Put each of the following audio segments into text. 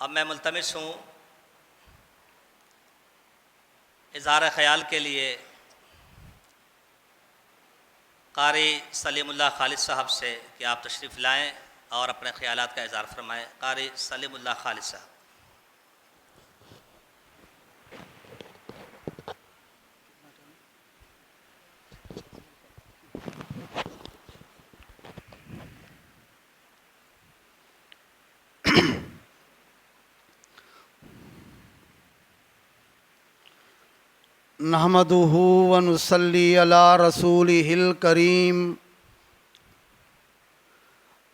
अब मैं मुल्तमिस हूँ इज़हार ख़याल के लिए कारी सलीमुल्लाह खालिद साहब से कि आप तशरीफ़ लाएँ और अपने ख़यालात का इज़हार फरमाएँ। कारी सलीमुल्लाह खालिद साहब। नहमदुहु व नुसल्ली अला रसूलिहिल करीम।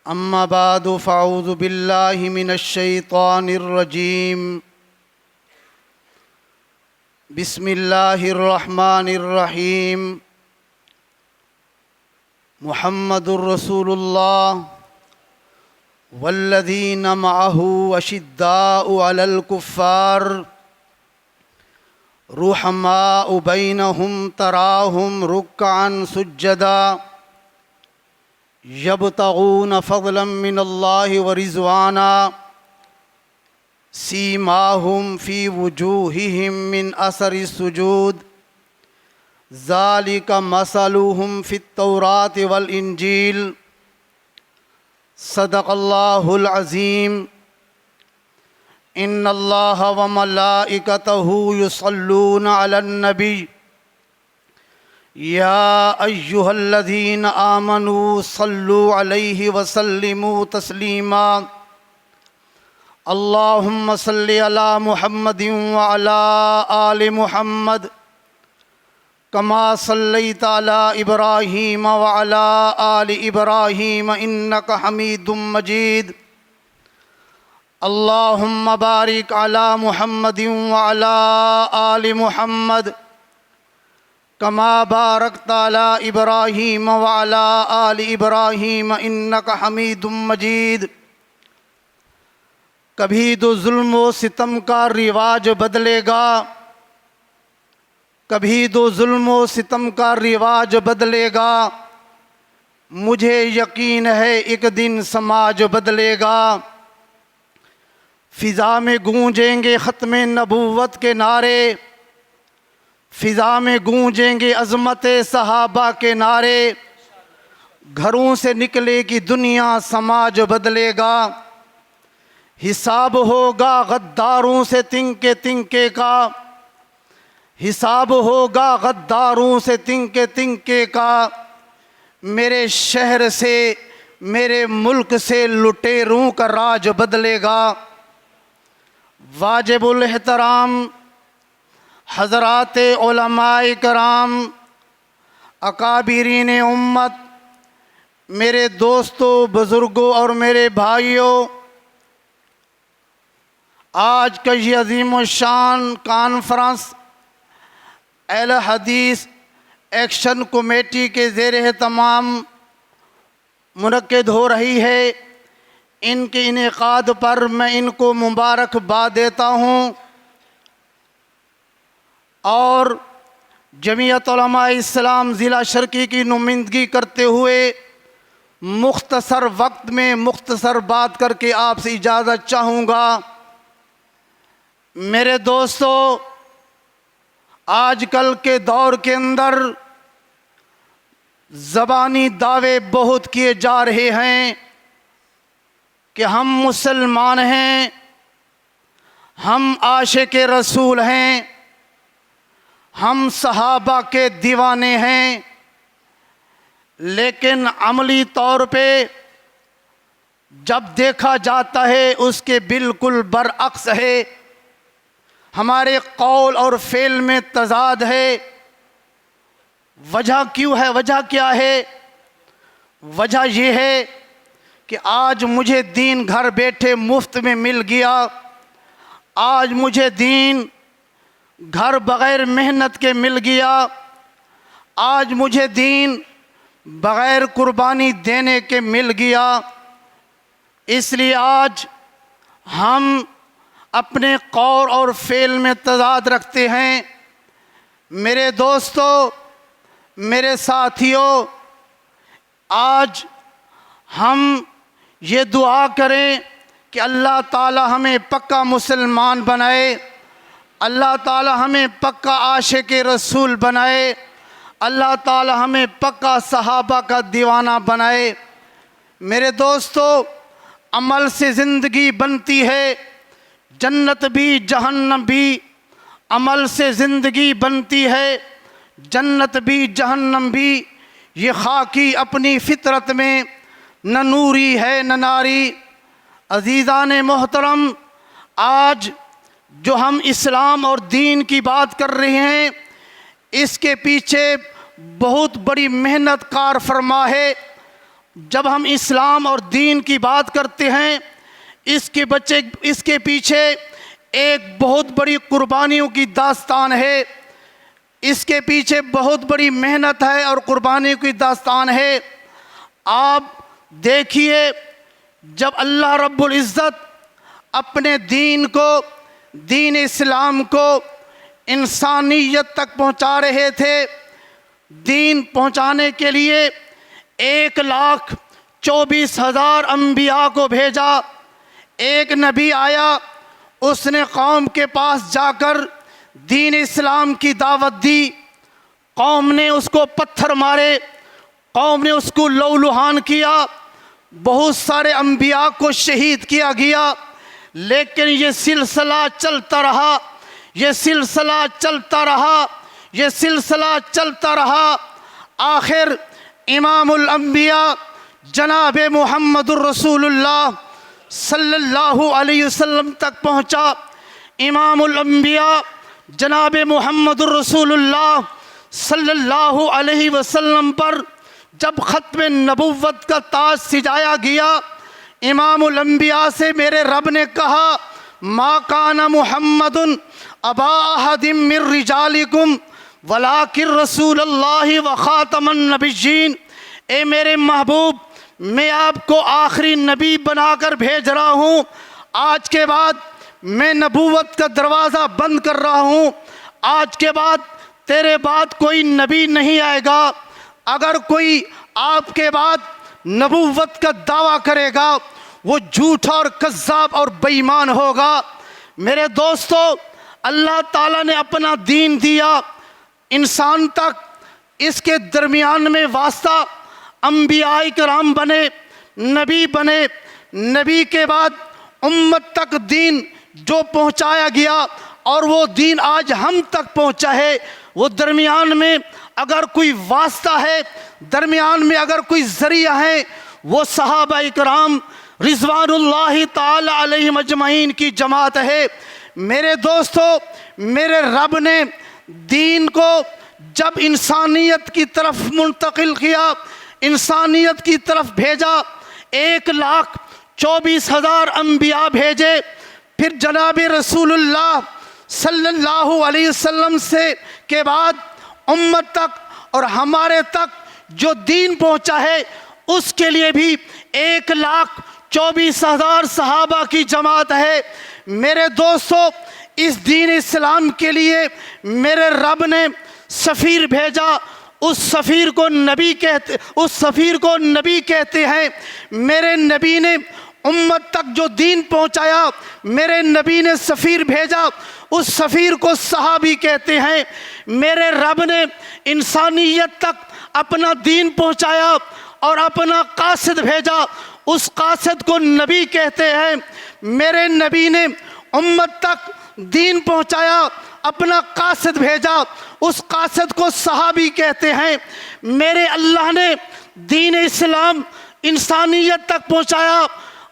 अम्मा बादु फ़अऊज़ु बिल्लाहि मिनश शैतानिर रजीम। बिस्मिल्लाहिर रहमानिर रहीम। मुहम्मदुर रसूलुल्लाह वल्लज़ीना मअहु अशिद्दाउ अलल कुफ़्फ़ार रुहमाउ बैनहुम तराहुम रुक्अन सुज्जदा यब्तगून फ़ज़लन मिनल्लाहि व रिज़वाना सीमाहुम फ़ी वुजूहिहिम मिन असरि सुजूद ज़ालिका मसलुहुम फ़ित तौराति वल इंजील। सदक़ल्लाहुल अज़ीम। इन्नल्लाह व मलाइकतहु युसल्लूना अलन नबी या अय्युहल्लज़ीना आमनू सल्लु अलैहि व सल्लिमू तस्लीमा। अल्लाहुम्मा सल्लि अला मुहम्मदिन व अला आलि मुहम्मद कमा सल्लैता अला इब्राहीम व अला आलि इब्राहीम इन्नका हमीदुम मजीद। अल्लाहुम्मा बारिक अला मुहम्मदिन व अला आलि मुहम्मद कमा बारकता अला इब्राहीम व अला आलि इब्राहीम इन्नका हमीदुम मजीद। कभी तो जुल्म व सितम का रिवाज बदलेगा, कभी तो जुल्म व सितम का रिवाज बदलेगा। मुझे यकीन है एक दिन समाज बदलेगा। फ़िज़ा में गूंजेंगे ख़त्मे नबूवत के नारे, फ़िज़ा में गूंजेंगे अज़मत सहाबा के नारे। घरों से निकलेगी दुनिया, समाज बदलेगा। हिसाब होगा गद्दारों से तिनके तिनके का, हिसाब होगा गद्दारों से तिनके तिनके का। मेरे शहर से, मेरे मुल्क से लुटेरों का राज बदलेगा। वाजिबुल एहतराम हज़राते उलमाए कराम, अकाबिरीन उम्मत, मेरे दोस्तों, बुज़ुर्गों और मेरे भाइयों, आज का ये अज़ीम शान कॉन्फ्रेंस अहले हदीस एक्शन कमेटी के ज़ेर एहतमाम मुनक्किद हो रही है। इनके इनेकाद पर मैं इनको मुबारकबाद देता हूँ और जमीयत उलमा इस्लाम ज़िला शर्की की नुमाइंदगी करते हुए मुख्तसर वक्त में मुख्तसर बात करके आपसे इजाज़त चाहूँगा। मेरे दोस्तों, आजकल के दौर के अंदर ज़बानी दावे बहुत किए जा रहे हैं कि हम मुसलमान हैं, हम आशिक़े रसूल हैं, हम सहाबा के दीवाने हैं। लेकिन अमली तौर पे जब देखा जाता है उसके बिल्कुल बरअक्स है। हमारे कौल और फ़ेल में तज़ाद है। वजह क्यों है? वजह क्या है? वजह ये है कि आज मुझे दीन घर बैठे मुफ्त में मिल गया। आज मुझे दीन घर बग़ैर मेहनत के मिल गया। आज मुझे दीन बग़ैर कुर्बानी देने के मिल गया। इसलिए आज हम अपने कौल और फ़ेल में तज़ाद रखते हैं। मेरे दोस्तों, मेरे साथियों, आज हम ये दुआ करें कि अल्लाह ताला हमें पक्का मुसलमान बनाए, अल्लाह ताला हमें पक्का आशिक रसूल बनाए, अल्लाह ताला हमें पक्का सहाबा का दीवाना बनाए। मेरे दोस्तों, अमल से ज़िंदगी बनती है, जन्नत भी जहन्नम भी। अमल से ज़िंदगी बनती है, जन्नत भी जहन्नम भी। ये खाकी अपनी फितरत में न नूरी है न नारी। अज़ीज़ान मोहतरम, आज जो हम इस्लाम और दीन की बात कर रहे हैं, इसके पीछे बहुत बड़ी मेहनत कार फरमा है। जब हम इस्लाम और दीन की बात करते हैं, इसके पीछे एक बहुत बड़ी कुर्बानियों की दास्तान है, इसके पीछे बहुत बड़ी मेहनत है और कुर्बानियों की दास्तान है। आप देखिए, जब अल्लाह रब्बुल इज़्ज़त अपने दीन को, दीन इस्लाम को इंसानियत तक पहुंचा रहे थे, दीन पहुंचाने के लिए 1,24,000 अम्बिया को भेजा। एक नबी आया, उसने कौम के पास जाकर दीन इस्लाम की दावत दी। कौम ने उसको पत्थर मारे, कौम ने उसको लहूलुहान किया, बहुत सारे अम्बिया को शहीद किया गया। लेकिन ये सिलसिला चलता रहा, ये सिलसिला चलता रहा, ये सिलसिला चलता रहा। आखिर इमामुल अंबिया जनाब मुहम्मदुर रसूलुल्लाह सल्लल्लाहु अलैहि वसल्लम तक पहुँचा। इमामुल अंबिया जनाब मुहम्मदुर रसूलुल्लाह सल्लल्लाहु अलैहि वसल्लम पर जब ख़त्म नबुव्वत का ताज सिजाया गया, इमामुल अंबिया से मेरे रब ने कहा, मा काना मुहम्मदुन अबा अहदिम मिर रिजालिकुम वलाकिर रसूलुल्लाहि व खातमन नबिय्यीन। ए मेरे महबूब, मैं आपको आखिरी नबी बनाकर भेज रहा हूँ। आज के बाद मैं नबूवत का दरवाज़ा बंद कर रहा हूँ। आज के बाद तेरे बाद कोई नबी नहीं आएगा। अगर कोई आपके बाद नबूवत का दावा करेगा, वो झूठा और कज़्ज़ाब और बेईमान होगा। मेरे दोस्तों, अल्लाह ताला ने अपना दीन दिया इंसान तक, इसके दरमियान में वास्ता अंबियाए किराम बने, नबी बने। नबी के बाद उम्मत तक दीन जो पहुंचाया गया और वो दीन आज हम तक पहुंचा है, वो दरमियान में अगर कोई वास्ता है, दरमियान में अगर कोई ज़रिया है, वो सहाबा इकराम रिज़वानुल्लाहि ताला अलैहिम अजमईन की जमात है। मेरे दोस्तों, मेरे रब ने दीन को जब इंसानियत की तरफ मुंतकिल किया, इंसानियत की तरफ भेजा, 1,24,000 अम्बिया भेजे। फिर जनाब रसूलुल्लाह सल्लल्लाहु अलैहि वसल्लम से के बाद उम्मत तक और हमारे तक जो दीन पहुंचा है, उसके लिए भी 1,24,000 सहाबा की जमात है। मेरे दोस्तों, इस दीन इस्लाम के लिए मेरे रब ने सफ़ीर भेजा। उस सफ़ीर को नबी कहते हैं। मेरे नबी ने उम्मत तक जो दीन पहुंचाया, मेरे नबी ने सफ़ीर भेजा, उस सफ़ीर को सहाबी कहते हैं। मेरे रब ने इंसानियत तक अपना दीन पहुंचाया और अपना कासिद भेजा, उस कासिद को नबी कहते हैं। मेरे नबी ने उम्मत तक दीन पहुंचाया, अपना कासिद भेजा, उस कासिद को सहाबी कहते हैं। मेरे अल्लाह ने दीन इस्लाम इंसानियत तक पहुंचाया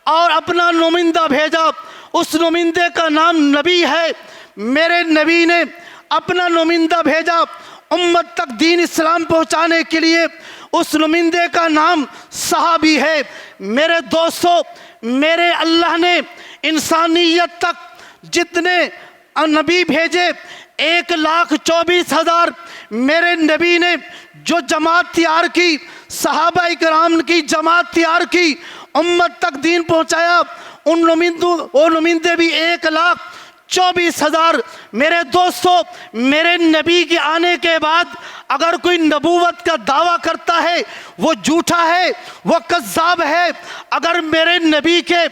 और अपना नुमाइंदा भेजा, उस नुमाइंदे का नाम नबी है। मेरे नबी ने अपना नुमाइंदा भेजा उम्मत तक दीन इस्लाम पहुंचाने के लिए, उस नुमाइंदे का नाम सहाबी है। मेरे दोस्तों, मेरे अल्लाह ने इंसानियत तक जितने नबी भेजे, 1,24,000 मेरे नबी ने जो जमात तैयार की, सहाबा इकराम की जमात तैयार की, उम्मत तक दीन पहुंचाया। वो नुमाइंदे भी 24,000। मेरे दोस्तों, मेरे नबी के आने के बाद अगर कोई नबूवत का दावा करता है वो झूठा है, वो कज़्ज़ाब है। अगर मेरे नबी के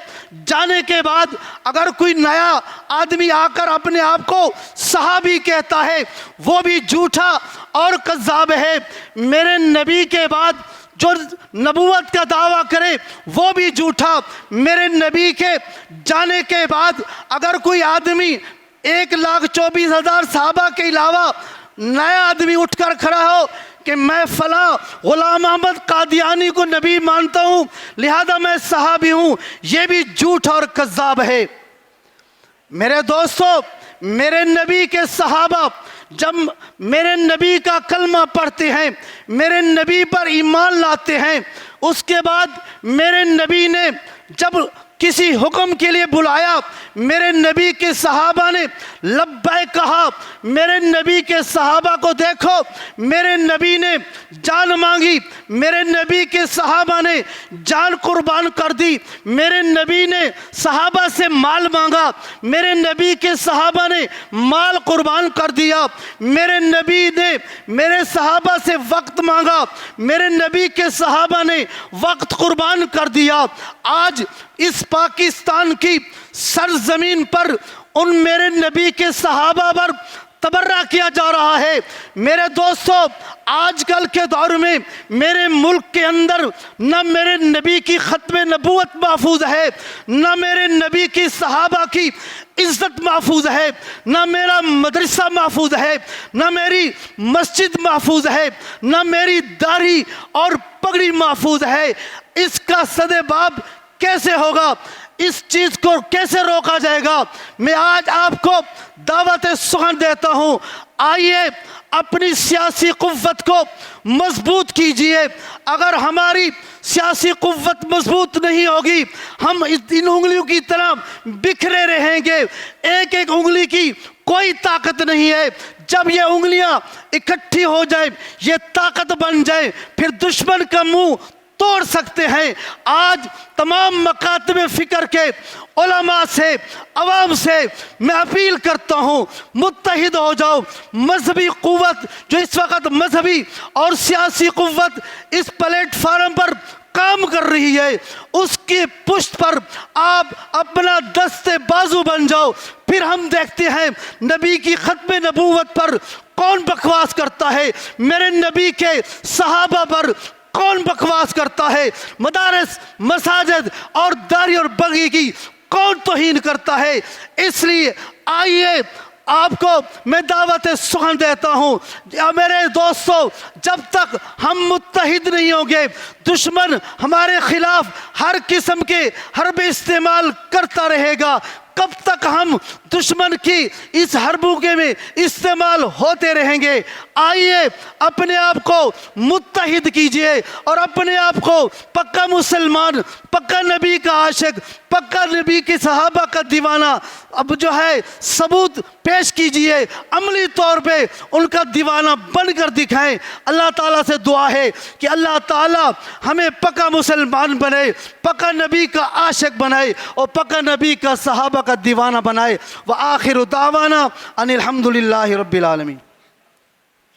जाने के बाद अगर कोई नया आदमी आकर अपने आप को सहाबी कहता है वो भी झूठा और कज़्ज़ाब है। मेरे नबी के बाद जो नबूवत का दावा करे वो भी झूठा। मेरे नबी के जाने के बाद अगर कोई आदमी 1,24,000 सहाबा के अलावा नया आदमी उठकर खड़ा हो कि मैं फला गुलाम अहमद कादियानी को नबी मानता हूँ लिहाजा मैं सहाबी हूँ, ये भी झूठ और कज़्ज़ाब है। मेरे दोस्तों, मेरे नबी के सहाबा जब मेरे नबी का कलमा पढ़ते हैं, मेरे नबी पर ईमान लाते हैं, उसके बाद मेरे नबी ने जब किसी हुक्म के लिए बुलाया मेरे नबी के सहाबा ने लब्बैक कहा। मेरे नबी के सहाबा को देखो, मेरे नबी ने जान मांगी, मेरे नबी के सहाबा ने जान कुर्बान कर दी। मेरे नबी ने सहाबा से माल मांगा, मेरे नबी के सहाबा ने माल कुर्बान कर दिया। मेरे नबी ने मेरे सहाबा से वक्त मांगा, मेरे नबी के सहाबा ने वक्त कुर्बान कर दिया। आज इस पाकिस्तान की सरजमीन पर उन मेरे नबी के सहाबा पर तबर्रा किया जा रहा है। मेरे दोस्तों, आजकल के दौर में मेरे मुल्क के अंदर न मेरे नबी की ख़त्म नबूवत महफूज है, न मेरे नबी की सहाबा की इज़्ज़त महफूज है, न मेरा मदरसा महफूज है, न मेरी मस्जिद महफूज है, न मेरी दाढ़ी और पगड़ी महफूज है। इसका सदेबाब कैसे होगा? इस चीज़ को कैसे रोका जाएगा? मैं आज आपको दावत सुखन देता हूँ, आइए अपनी सियासी कुव्वत को मजबूत कीजिए। अगर हमारी सियासी कुव्वत मजबूत नहीं होगी हम इन उंगलियों की तरह बिखरे रहेंगे। एक एक उंगली की कोई ताकत नहीं है। जब ये उंगलियां इकट्ठी हो जाए, ये ताकत बन जाए, फिर दुश्मन का मुंह तोड़ सकते हैं। आज तमाम मकातब फ़िक्र के उलमा से, अवाम से मैं अपील करता हूँ, मुत्तहिद हो जाओ। मजहबी क़ुव्वत जो इस वक्त मजहबी और सियासी क़ुव्वत इस प्लेटफार्म पर काम कर रही है, उसकी पुष्ट पर आप अपना दस्ते बाजू बन जाओ। फिर हम देखते हैं नबी की ख़त्म नबूवत पर कौन बकवास करता है, मेरे नबी के सहाबा पर कौन बकवास करता है, मदारस, मसाजिद और दाढ़ी और बगी की कौन तौहीन करता है। इसलिए आइए आपको मैं दावत सुखन देता हूँ, मेरे दोस्तों, जब तक हम मुत्तहिद नहीं होंगे दुश्मन हमारे खिलाफ हर किस्म के हरब इस्तेमाल करता रहेगा। कब तक हम दुश्मन की इस हरबुके में इस्तेमाल होते रहेंगे? आइए अपने आप को मुत्तहिद कीजिए और अपने आप को पक्का मुसलमान, पक्का नबी का आशिक, पक्का नबी के सहाबा का दीवाना अब जो है सबूत पेश कीजिए, अमली तौर पे उनका दीवाना बनकर दिखाएं। अल्लाह ताला से दुआ है कि अल्लाह ताला हमें पक्का मुसलमान बनाए, पक्का नबी का आशिक बनाए और पक्का नबी का सहाबा का दीवाना बनाए। व आखिर दावाना अनिल हम्दुलिल्लाहि रब्बिल आलमीन।